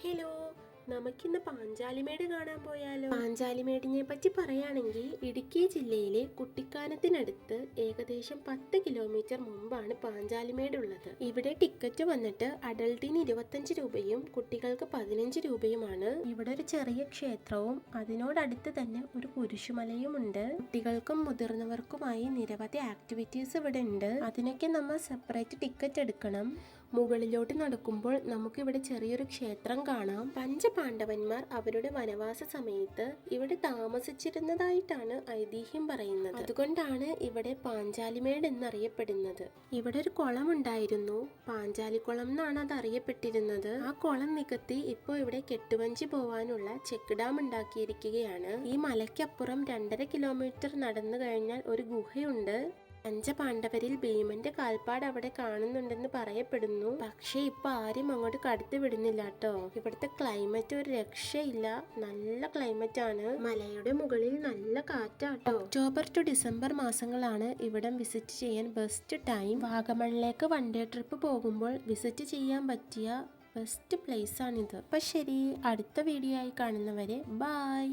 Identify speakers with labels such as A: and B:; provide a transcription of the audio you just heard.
A: Hello, നമുക്കിന്ന് പാഞ്ചാലിമേട് കാണാൻ പോയാലോ? പാഞ്ചാലിമേടിനെ പറ്റി പറയുകയാണെങ്കിൽ ഇടുക്കി ജില്ലയിലെ കുട്ടിക്കാനത്തിനടുത്ത് ഏകദേശം 10 കിലോമീറ്റർ മുമ്പാണ് പാഞ്ചാലിമേട് ഉള്ളത്. ഇവിടെ ടിക്കറ്റ് വന്നിട്ട് അഡൾട്ടിന് 25 രൂപയും കുട്ടികൾക്ക് 15 രൂപയുമാണ്. ഇവിടെ ഒരു ചെറിയ ക്ഷേത്രവും അതിനോടടുത്ത് തന്നെ ഒരു കുരിശുമലയും ഉണ്ട്. കുട്ടികൾക്കും മുതിർന്നവർക്കുമായി നിരവധി ആക്ടിവിറ്റീസ് ഇവിടെ ഉണ്ട്. അതിനൊക്കെ നമ്മൾ സെപ്പറേറ്റ് ടിക്കറ്റ് എടുക്കണം. മുകളിലോട്ട് നടക്കുമ്പോൾ നമുക്കിവിടെ ചെറിയൊരു ക്ഷേത്രം കാണാം. പഞ്ചപാണ്ഡവന്മാർ അവരുടെ വനവാസ സമയത്ത് ഇവിടെ താമസിച്ചിരുന്നതായിട്ടാണ് ഐതിഹ്യം പറയുന്നത്. അതുകൊണ്ടാണ് ഇവിടെ പാഞ്ചാലിമേട് എന്നറിയപ്പെടുന്നത്. ഇവിടെ ഒരു കുളം ഉണ്ടായിരുന്നു, പാഞ്ചാലിക്കുളം എന്നാണ് അത് അറിയപ്പെട്ടിരുന്നത്. ആ കുളം നികത്തി ഇപ്പോൾ ഇവിടെ കെട്ടുവഞ്ചി പോവാനുള്ള ചെക്ക് ഡാം ഉണ്ടാക്കിയിരിക്കുകയാണ്. ഈ മലയ്ക്കപ്പുറം 2.5 കിലോമീറ്റർ നടന്നു കഴിഞ്ഞാൽ ഒരു ഗുഹയുണ്ട്. പഞ്ചപാണ്ഡവരിൽ ഭീമന്റെ കാൽപ്പാട് അവിടെ കാണുന്നുണ്ടെന്ന് പറയപ്പെടുന്നു. പക്ഷെ ഇപ്പൊ ആരും അങ്ങോട്ട് കടത്തി വിടുന്നില്ല കേട്ടോ. ഇവിടുത്തെ ക്ലൈമറ്റ് ഒരു രക്ഷയില്ല, നല്ല ക്ലൈമറ്റ് ആണ്. മലയുടെ മുകളിൽ നല്ല കാറ്റാട്ടോ. ഒക്ടോബർ ടു ഡിസംബർ മാസങ്ങളാണ് ഇവിടം വിസിറ്റ് ചെയ്യാൻ ബെസ്റ്റ് ടൈം. വാഗമണിലേക്ക് വൺ ഡേ ട്രിപ്പ് പോകുമ്പോൾ വിസിറ്റ് ചെയ്യാൻ പറ്റിയ ബെസ്റ്റ് പ്ലേസ് ആണിത്. അപ്പൊ ശരി, അടുത്ത വീഡിയോ ആയി കാണുന്നവരെ ബൈ.